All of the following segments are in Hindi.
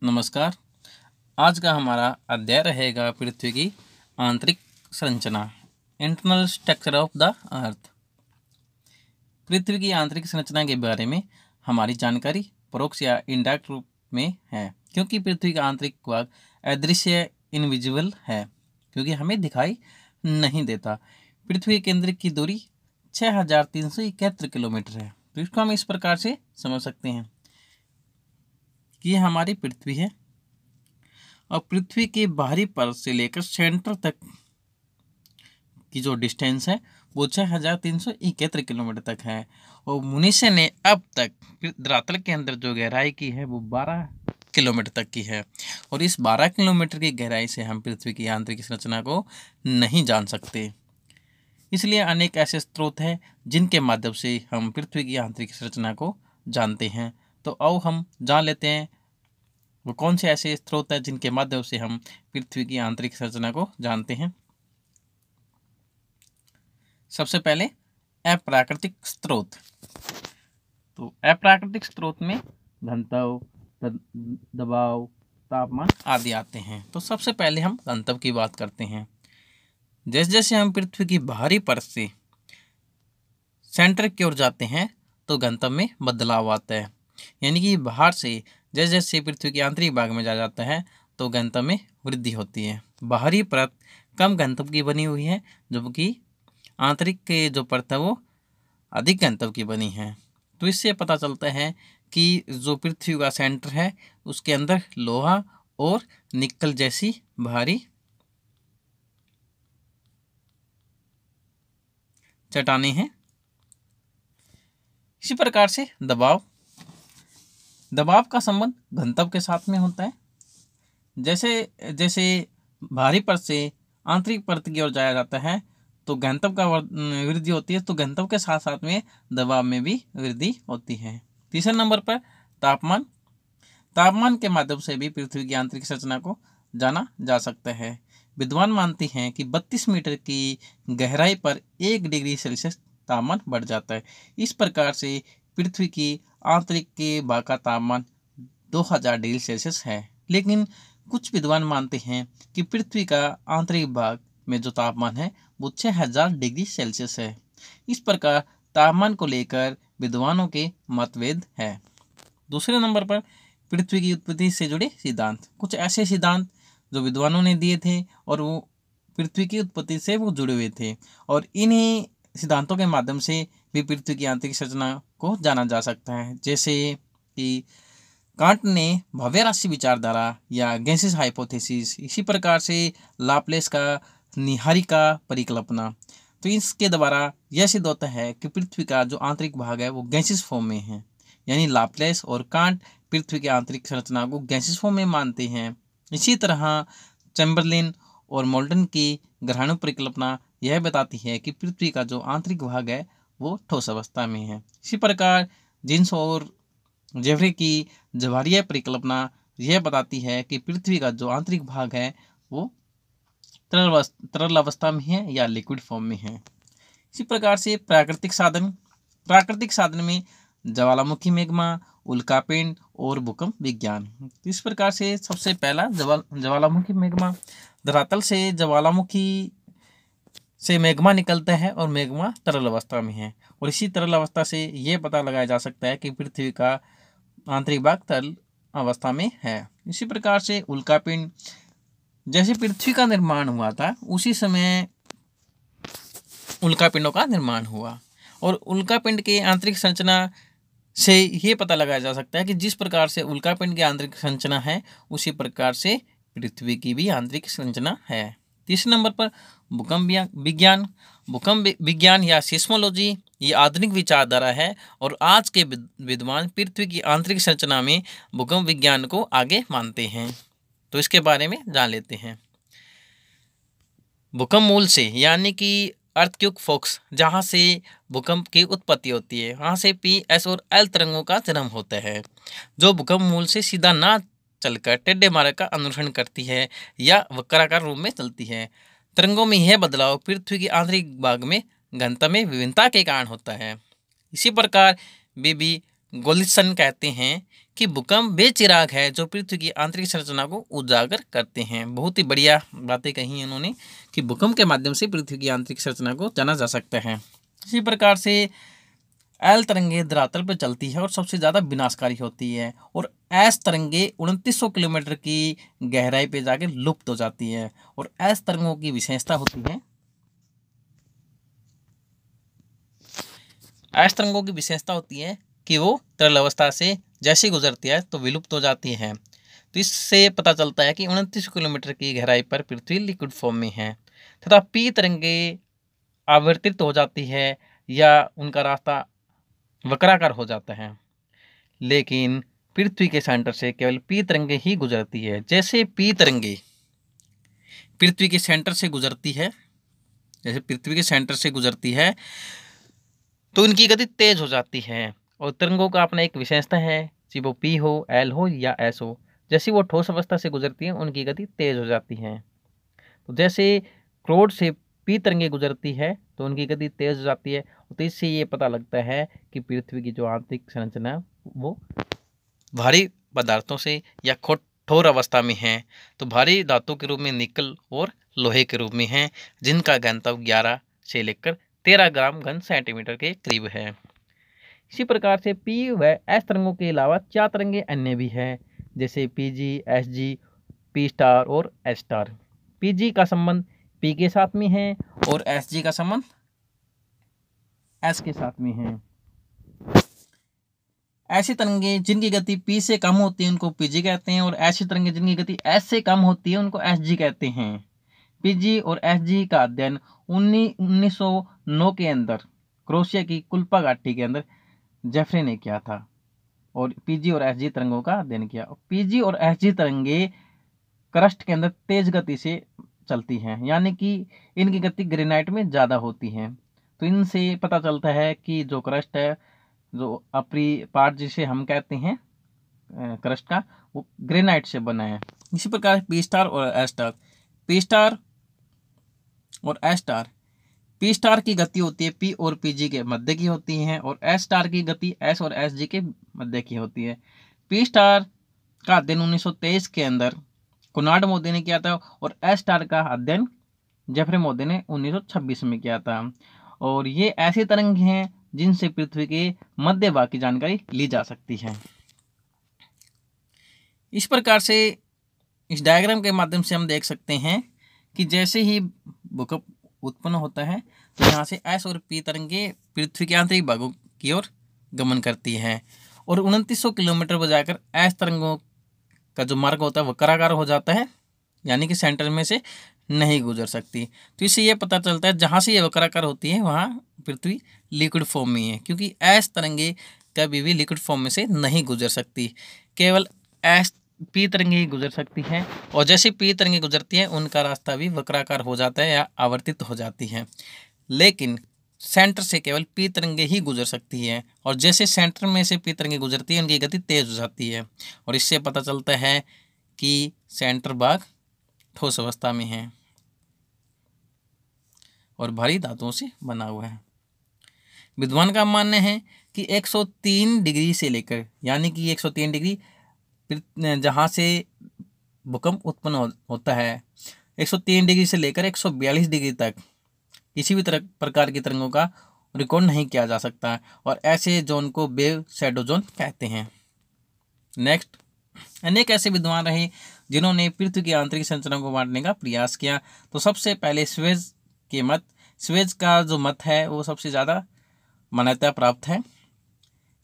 नमस्कार। आज का हमारा अध्याय रहेगा पृथ्वी की आंतरिक संरचना, internal structure of the earth. पृथ्वी की आंतरिक संरचना के बारे में हमारी जानकारी परोक्ष या इनडायरेक्ट रूप में है, क्योंकि पृथ्वी का आंतरिक भाग अदृश्य इनविजिबल है, क्योंकि हमें दिखाई नहीं देता। पृथ्वी के केंद्र की दूरी 6371 किलोमीटर है। तो इसको हम इस प्रकार से समझ सकते हैं कि ये हमारी पृथ्वी है और पृथ्वी के बाहरी परत से लेकर सेंटर तक की जो डिस्टेंस है वो 6371 किलोमीटर तक है। और मनुष्य ने अब तक धरातल के अंदर जो गहराई की है वो 12 किलोमीटर तक की है। और इस 12 किलोमीटर की गहराई से हम पृथ्वी की आंतरिक संरचना को नहीं जान सकते। इसलिए अनेक ऐसे स्रोत हैं जिनके माध्यम से हम पृथ्वी की आंतरिक संरचना को जानते हैं। तो आओ हम जान लेते हैं वो कौन से ऐसे स्रोत हैं जिनके माध्यम से हम पृथ्वी की आंतरिक संरचना को जानते हैं। सबसे पहले अप्राकृतिक स्रोत। तो अप्राकृतिक स्रोत में घनत्व, दबाव, तापमान आदि आते हैं। तो सबसे पहले हम घनत्व की बात करते हैं। जैसे जैसे हम पृथ्वी की बाहरी परत से सेंटर की ओर जाते हैं तो घनत्व में बदलाव आता है, यानी कि बाहर से जैसे जैसे पृथ्वी के आंतरिक भाग में जा जाता है तो घनत्व में वृद्धि होती है। बाहरी परत कम घनत्व की बनी हुई है, जबकि आंतरिक के जो परत है वो अधिक घनत्व की बनी है। तो इससे पता चलता है कि जो पृथ्वी का सेंटर है उसके अंदर लोहा और निकल जैसी भारी चट्टानें हैं। इसी प्रकार से दबाव का संबंध घनत्व के साथ में होता है। जैसे जैसे बाहरी परत से आंतरिक परत की ओर जाया जाता है तो घनत्व का वृद्धि होती है, तो घनत्व के साथ साथ में दबाव में भी वृद्धि होती है। तीसरे नंबर पर तापमान के माध्यम से भी पृथ्वी की आंतरिक संरचना को जाना जा सकता है। विद्वान मानते हैं कि 32 मीटर की गहराई पर 1 डिग्री सेल्सियस तापमान बढ़ जाता है। इस प्रकार से पृथ्वी की आंतरिक के भाग का तापमान 2000 डिग्री सेल्सियस है। लेकिन कुछ विद्वान मानते हैं कि पृथ्वी का आंतरिक भाग में जो तापमान है वो 6000 डिग्री सेल्सियस है। इस प्रकार तापमान को लेकर विद्वानों के मतभेद है। दूसरे नंबर पर पृथ्वी की उत्पत्ति से जुड़े सिद्धांत। कुछ ऐसे सिद्धांत जो विद्वानों ने दिए थे और वो पृथ्वी की उत्पत्ति से वो जुड़े हुए थे, और इन्हीं सिद्धांतों के माध्यम से भी पृथ्वी की आंतरिक संरचना को जाना जा सकता है। जैसे कि कांट ने भव्य राशि विचारधारा या गैसेस हाइपोथेसिस, इसी प्रकार से लाप्लेस का निहारिका परिकल्पना। तो इसके द्वारा यह सिद्ध होता है कि पृथ्वी का जो आंतरिक भाग है वो गैसेस फॉर्म में है, यानी लाप्लेस और कांट पृथ्वी की आंतरिक संरचना को गैसेस फॉर्म में मानते हैं। इसी तरह चैम्बरलिन और मोल्टन की ग्रहण परिकल्पना यह बताती है कि पृथ्वी का जो आंतरिक भाग है वो ठोस अवस्था में है। इसी प्रकार जीन्स और जेवरे की ज्वारीय परिकल्पना यह बताती है कि पृथ्वी का जो आंतरिक भाग है वो तरल अवस्था में है या लिक्विड फॉर्म में है। इसी प्रकार से प्राकृतिक साधन में ज्वालामुखी मैग्मा, उल्कापिंड और भूकंप विज्ञान। इस प्रकार से सबसे पहला ज्वालामुखी मैग्मा। धरातल से ज्वालामुखी से मैग्मा निकलता है और मैग्मा तरल अवस्था में है, और इसी तरल अवस्था से यह पता लगाया जा सकता है कि पृथ्वी का आंतरिक भाग तरल अवस्था में है। इसी प्रकार से उल्कापिंड, जैसे पृथ्वी का निर्माण हुआ था उसी समय उल्कापिंडों का निर्माण हुआ, और उल्कापिंड के आंतरिक संरचना से ये पता लगाया जा सकता है कि जिस प्रकार से उल्कापिंड की आंतरिक संरचना है उसी प्रकार से पृथ्वी की भी आंतरिक संरचना है। तीसरे नंबर पर भूकंप विज्ञान या सिस्मोलॉजी, ये आधुनिक विचारधारा है, और आज के विद्वान पृथ्वी की आंतरिक संरचना में भूकंप विज्ञान को आगे मानते हैं। तो इसके बारे में जान लेते हैं। भूकंप मूल से, यानी कि अर्थक्वेक फोर्स, जहाँ से भूकंप की उत्पत्ति होती है, वहाँ से P, S और L तरंगों का जन्म होता है, जो भूकंप मूल से सीधा ना चलकर टेढ़े मार्ग का अनुसरण करती है या वक्राकार रूप में चलती है। तरंगों में यह बदलाव पृथ्वी के आंतरिक भाग में घनत्व में विभिन्नता के कारण होता है। इसी प्रकार बीबी गोलिसन कहते हैं कि भूकंप वे चिराग है जो पृथ्वी की आंतरिक संरचना को उजागर करते हैं। बहुत ही बढ़िया बातें कही हैं उन्होंने कि भूकंप के माध्यम से पृथ्वी की आंतरिक संरचना को जाना जा सकता है। इसी प्रकार से एल तरंगे धरातल पर चलती है और सबसे ज़्यादा विनाशकारी होती है, और एस तरंगे 2900 किलोमीटर की गहराई पे जाकर लुप्त हो जाती है। और एस तरंगों की विशेषता होती है, एस तरंगों की विशेषता होती है कि वो तरल अवस्था से जैसे गुजरती है तो विलुप्त हो जाती है। तो इससे पता चलता है कि 29 किलोमीटर की गहराई पर पृथ्वी लिक्विड फॉर्म में है, तथा पी तरंगे आवर्तित हो जाती है या उनका रास्ता वक्राकार हो जाता है। लेकिन पृथ्वी के सेंटर से केवल पी तरंगे ही गुजरती है। जैसे पी तरंगे पृथ्वी के सेंटर से गुजरती है, जैसे पृथ्वी के सेंटर से गुजरती है तो इनकी गति तेज हो जाती है। और तरंगों का अपना एक विशेषता है, चाहे वो पी हो, एल हो या एस हो, जैसे वो ठोस अवस्था से गुजरती है उनकी गति तेज हो जाती है। तो जैसे क्रोड से पी तरंगे गुजरती है तो उनकी गति तेज हो जाती है। तो इससे ये पता लगता है कि पृथ्वी की जो आंतरिक संरचना वो भारी पदार्थों से या कठोर अवस्था में है। तो भारी धातु के रूप में निकल और लोहे के रूप में है, जिनका घनत्व 11 से लेकर 13 ग्राम घन सेंटीमीटर के करीब है। इसी प्रकार से पी व एस तरंगों के अलावा 4 तरंगे अन्य भी हैं, जैसे पीजी, एसजी, पी स्टार और एस स्टार। पीजी का संबंध पी के साथ में है और एसजी का संबंध एस के साथ में है। ऐसी तरंगे जिनकी गति पी से कम होती है उनको पीजी कहते हैं, और ऐसी तरंगे जिनकी गति एस से कम होती है उनको एसजी कहते हैं। पीजी और एसजी का अध्ययन 1909 के अंदर क्रोशिया की कुल्पा घाटी के अंदर जेफरे ने किया था, और पीजी और एसजी तरंगों का अध्ययन किया। पीजी और एसजी तरंगे क्रस्ट के अंदर तेज गति से चलती हैं, यानी कि इनकी गति ग्रेनाइट में ज़्यादा होती है। तो इनसे पता चलता है कि जो क्रस्ट है, जो अपरी पार्ट जिसे हम कहते हैं क्रस्ट का, वो ग्रेनाइट से बना है। इसी प्रकार पी स्टार और एस स्टार, पी स्टार और एस स्टार, पी स्टार की गति होती है पी और पीजी के मध्य की होती है, और एस स्टार की गति एस और एसजी के मध्य की होती है। पी स्टार का अध्ययन 1923 के अंदर कोनार्ड मोदी ने किया था, और एस स्टार का अध्ययन जेफरे मोदी ने 1926 में किया था। और ये ऐसी तरंग हैं जिनसे पृथ्वी के मध्य भाग की जानकारी ली जा सकती है। इस प्रकार से इस डायग्राम के माध्यम से हम देख सकते हैं कि जैसे ही भूकंप उत्पन्न होता है तो यहाँ से एस और पी तरंगे पृथ्वी के आंतरिक भागों की ओर गमन करती है, और 2900 किलोमीटर बजाकर एस तरंगों का जो मार्ग होता है वह वक्राकार हो जाता है, यानी कि सेंटर में से नहीं गुजर सकती। तो इससे ये पता चलता है जहाँ से ये वक्राकार होती है वहाँ पृथ्वी लिक्विड फॉर्म में है, क्योंकि एस तरंगे कभी भी लिक्विड फॉर्म में से नहीं गुजर सकती, केवल एस पी तरंगे ही गुजर सकती हैं। और जैसे पी तरंगे गुजरती हैं उनका रास्ता भी वक्राकार हो जाता है या आवर्तित हो जाती है, लेकिन सेंटर से केवल पी तरंगे ही गुजर सकती है। और जैसे सेंटर में से पी तरंगे गुजरती है उनकी गति तेज हो जाती है, और इससे पता चलता है कि सेंटर भाग ठोस अवस्था में है और भारी धातुओं से बना हुआ है। विद्वान का मानना है कि 103 डिग्री से लेकर, यानी कि 103 डिग्री जहाँ से भूकंप उत्पन्न होता है, 103 डिग्री से लेकर 142 डिग्री तक किसी भी प्रकार की तरंगों का रिकॉर्ड नहीं किया जा सकता, और ऐसे जोन को वेव शैडो जोन कहते हैं। नेक्स्ट, अनेक ऐसे विद्वान रहे जिन्होंने पृथ्वी की आंतरिक संरचना को बांटने का प्रयास किया। तो सबसे पहले स्वेज का जो मत है वो सबसे ज़्यादा मान्यता प्राप्त है।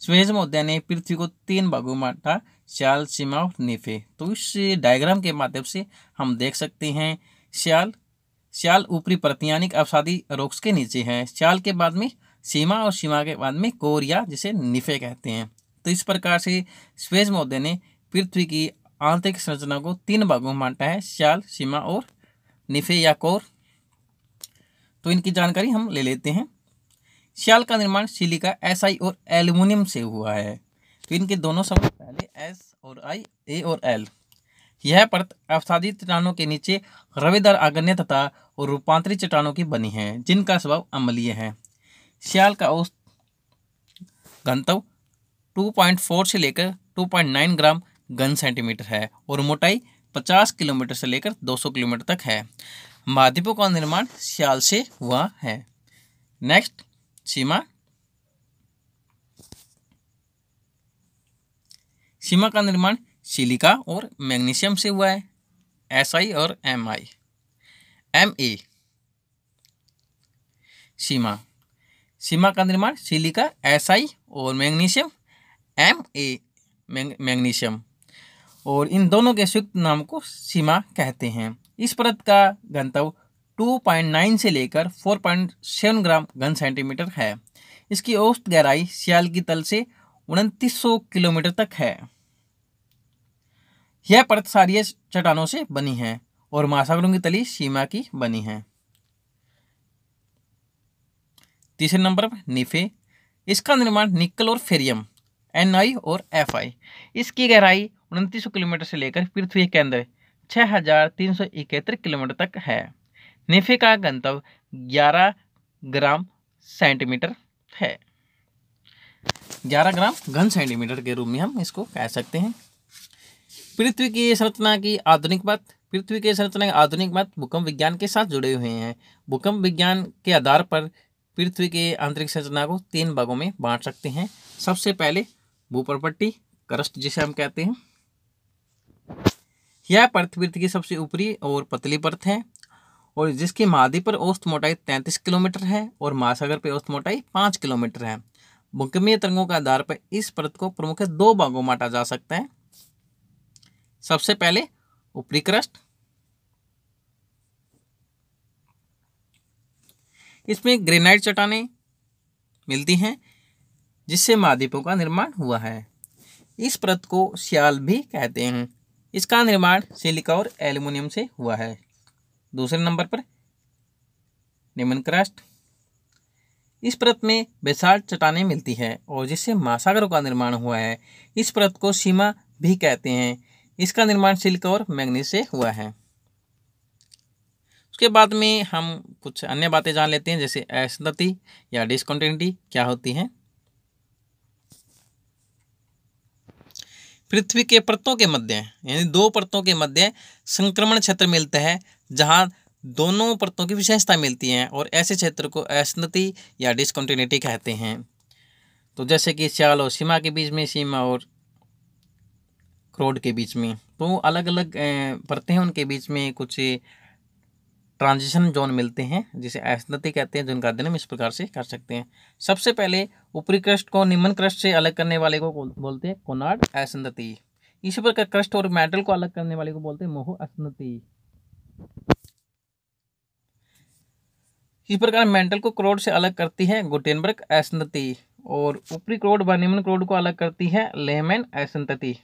स्वेज महोदय ने पृथ्वी को 3 भागों में बांटा, श्याल, सीमा और निफे। तो इस डायग्राम के माध्यम से हम देख सकते हैं श्याल ऊपरी परत यानी अवसादी रॉक्स के नीचे है, श्याल के बाद में सीमा और सीमा के बाद में कोर या जिसे निफे कहते हैं। तो इस प्रकार से स्वेज महोदय ने पृथ्वी की आंतरिक संरचना को 3 भागों में बांटा है, श्याल, सीमा और निफे या कोर। तो इनकी जानकारी हम ले लेते हैं। श्याल का निर्माण सिलिका, एसआई और एल्युमिनियम से हुआ है। तो इनके दोनों शब्द पहले एस और आई, ए और एल। यह परत अवसादी चट्टानों के नीचे रवेदार आग्नेय तथा और रूपांतरित चट्टानों की बनी है, जिनका स्वभाव अम्लीय है। श्याल का औसत घनत्व 2.4 से लेकर 2.9 ग्राम घन सेंटीमीटर है और मोटाई 50 किलोमीटर से लेकर 200 किलोमीटर तक है। महाद्वीपों का निर्माण स्याल से हुआ है। नेक्स्ट, सीमा। सीमा का निर्माण सिलिका और मैग्नीशियम से हुआ है। SI और MI। MA, सीमा। सीमा का निर्माण सिलिका SI और मैग्नीशियम MA, मैग्नीशियम, और इन दोनों के संयुक्त नाम को सीमा कहते हैं। इस परत का घनत्व 2.9 से लेकर 4.7 ग्राम घन सेंटीमीटर है। इसकी औसत गहराई सियाल की तल से 2900 किलोमीटर तक है। यह परत क्षारीय चट्टानों से बनी है और महासागरों की तली सीमा की बनी है। तीसरे नंबर पर निफे। इसका निर्माण निकल और फेरियम Ni और Fi। इसकी गहराई 2900 किलोमीटर से लेकर पृथ्वी के अंदर 6371 किलोमीटर तक है। निफे का घनत्व 11 ग्राम सेंटीमीटर है। 11 ग्राम घन सेंटीमीटर के रूप में हम इसको कह सकते हैं। पृथ्वी की संरचना की आधुनिक बात। पृथ्वी की संरचना की आधुनिक बात भूकंप विज्ञान के साथ जुड़े हुए हैं। भूकंप विज्ञान के आधार पर पृथ्वी के आंतरिक संरचना को 3 भागों में बांट सकते हैं। सबसे पहले भूपर्पट्टी, क्रस्ट जिसे हम कहते हैं। यह परत पृथ्वी की सबसे ऊपरी और पतली परत है और जिसकी महाद्वीप पर औसत मोटाई 33 किलोमीटर है और महासागर पर औसत मोटाई 5 किलोमीटर है। भूकंपीय तरंगों के आधार पर इस परत को प्रमुख 2 भागों में बांटा जा सकता है। सबसे पहले ऊपरी क्रस्ट। इसमें ग्रेनाइट चट्टानें मिलती हैं जिससे महाद्वीपों का निर्माण हुआ है। इस परत को स्याल भी कहते हैं। इसका निर्माण सिलिका और एल्यूमिनियम से हुआ है। दूसरे नंबर पर निम्न क्रस्ट। इस परत में बेसाल्ट चट्टानें मिलती है और जिससे महासागरों का निर्माण हुआ है। इस परत को सीमा भी कहते हैं। इसका निर्माण सिलिका और मैग्नीज से हुआ है। उसके बाद में हम कुछ अन्य बातें जान लेते हैं, जैसे असंतति या डिसकंटिन्यूटी क्या होती है। पृथ्वी के परतों के मध्य यानी 2 परतों के मध्य संक्रमण क्षेत्र मिलता है जहां दोनों परतों की विशेषता मिलती हैं और ऐसे क्षेत्र को असंतति या डिसकंटिन्यूटी कहते हैं। तो जैसे कि स्याल और सीमा के बीच में, सीमा और क्रोड के बीच में, तो अलग अलग परतें हैं, उनके बीच में कुछ ट्रांजिशन जोन मिलते हैं जिसे असंतति कहते हैं, जिनका अध्ययन हम इस प्रकार से कर सकते हैं। सबसे पहले ऊपरी क्रस्ट को निम्न क्रस्ट से अलग करने वाले को बोलते हैं कोनार्ड असंतति। इसी प्रकार क्रस्ट और मेटल को अलग करने वाले को बोलते हैं मोहो असंतति। इस प्रकार मेटल को क्रोड से अलग करती है गुटेनबर्ग असंतति और ऊपरी क्रोड व निम्न क्रोड को अलग करती है लेहमैन असंतति।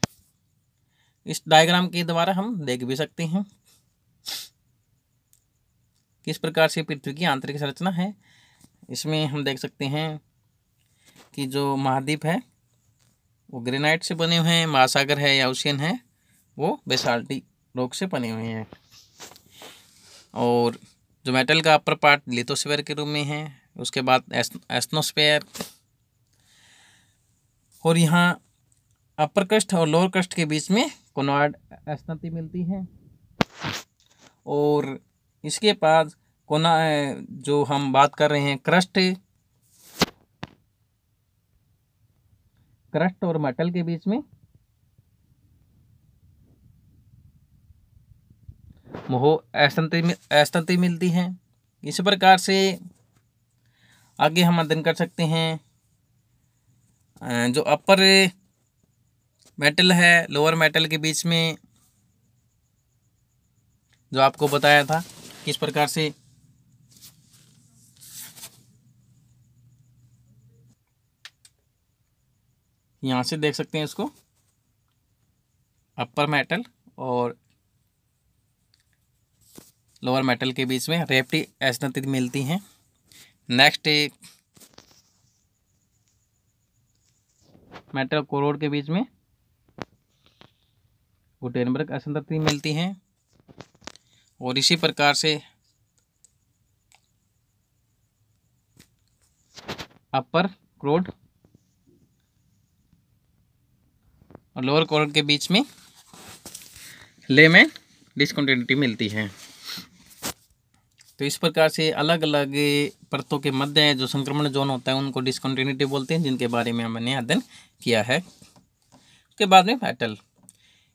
इस डायग्राम के द्वारा हम देख भी सकते हैं किस प्रकार से पृथ्वी की आंतरिक संरचना है। इसमें हम देख सकते हैं कि जो महाद्वीप है वो ग्रेनाइट से बने हुए हैं, महासागर है या ओशियन है वो बेसाल्टिक रॉक से बने हुए हैं, और जो मेटल का अपर पार्ट लिथोस्फीयर के रूप में है, उसके बाद एस्नोस्फीयर, और यहाँ अपर क्रस्ट और लोअर क्रस्ट के बीच में कोनार्ड असंतति मिलती है। और इसके पास कोना जो हम बात कर रहे हैं क्रस्ट और मेटल के बीच में मोहो असंतति मिलती है। इस प्रकार से आगे हम अध्ययन कर सकते हैं जो अपर मेटल है लोअर मेटल के बीच में, जो आपको बताया था किस प्रकार से यहाँ से देख सकते हैं इसको, अपर मेटल और लोअर मेटल के बीच में रेप्टी असंतति मिलती हैं। नेक्स्ट मेटल कोरोड के बीच में गुटेनबर्ग असंतति मिलती हैं और इसी प्रकार से अपर क्रोड और लोअर कोर के बीच में ले में डिस्कंटिन्यूटी मिलती है। तो इस प्रकार से अलग अलग परतों के मध्य जो संक्रमण जोन होता है उनको डिस्कंटिन्यूटी बोलते हैं, जिनके बारे में हमने अध्ययन किया है। उसके बाद में पेटल,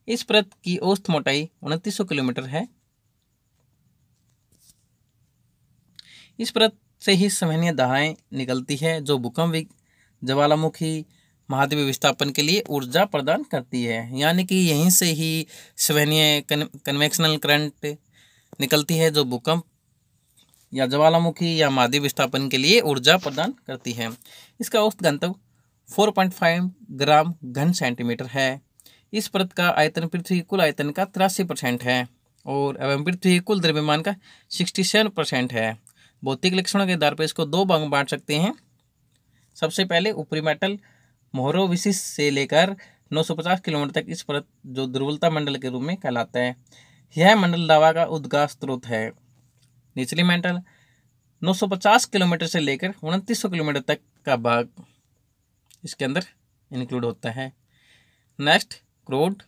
इस परत की औसत मोटाई 2900 किलोमीटर है। इस परत से ही संवहनीय धाराएं निकलती है जो भूकंप, ज्वालामुखी, महाद्वीप विस्थापन के लिए ऊर्जा प्रदान करती है। यानी कि यहीं से ही संवहनीय कन्वेक्शनल करंट निकलती है जो भूकंप या ज्वालामुखी या महाद्वीप विस्थापन के लिए ऊर्जा प्रदान करती है। इसका औसत घनत्व 4.5 ग्राम घन सेंटीमीटर है। इस परत का आयतन पृथ्वी के कुल आयतन का 83% है और एवं पृथ्वी के कुल द्रव्यमान का 67% है। भौतिक लक्षणों के आधार पर इसको दो भाग में बांट सकते हैं। सबसे पहले ऊपरी मेटल मोहरोविसिस से लेकर 950 किलोमीटर तक इस परत जो दुर्बलता मंडल के रूप में कहलाता है। यह मंडल लावा का उद्गार स्रोत है। निचली मेटल 950 किलोमीटर से लेकर 2900 किलोमीटर तक का भाग इसके अंदर इंक्लूड होता है। नेक्स्ट क्रोड,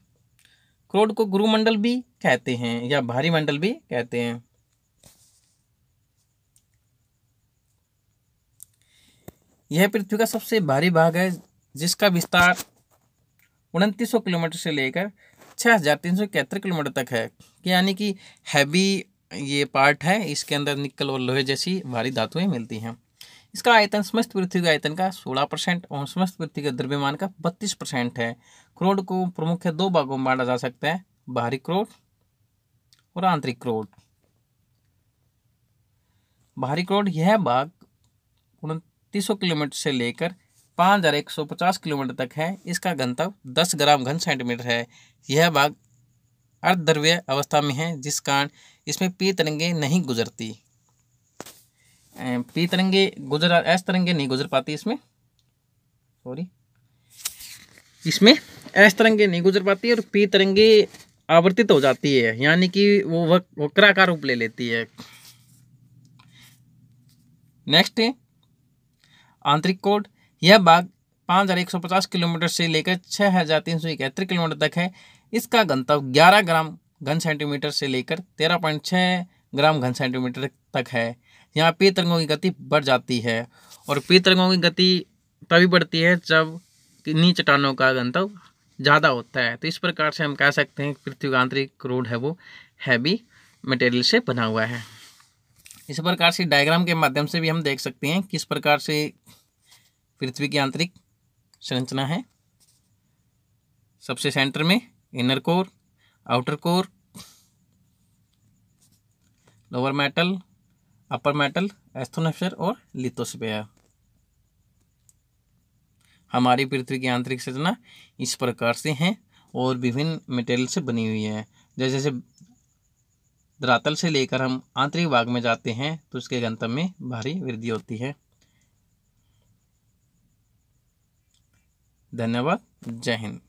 क्रोड को गुरुमंडल भी कहते हैं या भारी मंडल भी कहते हैं। यह पृथ्वी का सबसे भारी भाग है जिसका विस्तार 2900 किलोमीटर से लेकर 6371 किलोमीटर तक है। यानी कि हैवी ये पार्ट है, इसके अंदर निकल और लोहे जैसी भारी धातुएं मिलती हैं। इसका आयतन समस्त पृथ्वी के आयतन का 16% और समस्त पृथ्वी के द्रव्यमान का 32% है। क्रोड को प्रमुख दो भागों में बांटा जा सकता है, बाहरी क्रोड और आंतरिक क्रोड। बाहरी क्रोड यह भाग 2900 किलोमीटर से लेकर 5150 किलोमीटर तक है। इसका घनत्व 10 ग्राम घन सेंटीमीटर है। यह भाग अर्धध्रुवीय अवस्था में है जिस कारण इसमें पी तरंगे नहीं गुजरती। पी तरंगे एस तरंगे नहीं गुजर पाती इसमें एस तरंगे नहीं गुजर पाती और पी तरंगे आवर्तित हो जाती है, यानी कि वो वक्राकार रूप ले लेती है। नेक्स्ट है आंतरिक क्रोड, यह भाग 5150 किलोमीटर से लेकर 6371 किलोमीटर तक है। इसका घनत्व 11 ग्राम घन सेंटीमीटर से लेकर 13.6 ग्राम घन सेंटीमीटर तक है। यहाँ पी तरंगों की गति बढ़ जाती है और पी तरंगों की गति तभी बढ़ती है जब किन्हीं चट्टानों का घनत्व ज़्यादा होता है। तो इस प्रकार से हम कह सकते हैं कि पृथ्वी का आंतरिक क्रोड है वो हैवी मटेरियल से बना हुआ है। इस प्रकार से डायग्राम के माध्यम से भी हम देख सकते हैं किस प्रकार से पृथ्वी की आंतरिक संरचना है। सबसे सेंटर में inner core, outer core, lower mantle, upper mantle, asthenosphere और लिथोस्फीयर। हमारी पृथ्वी की आंतरिक संरचना इस प्रकार से है और विभिन्न मटेरियल से बनी हुई है। जैसे जैसे धरातल से लेकर हम आंतरिक भाग में जाते हैं तो उसके घनत्व में भारी वृद्धि होती है। धन्यवाद। जय हिंद।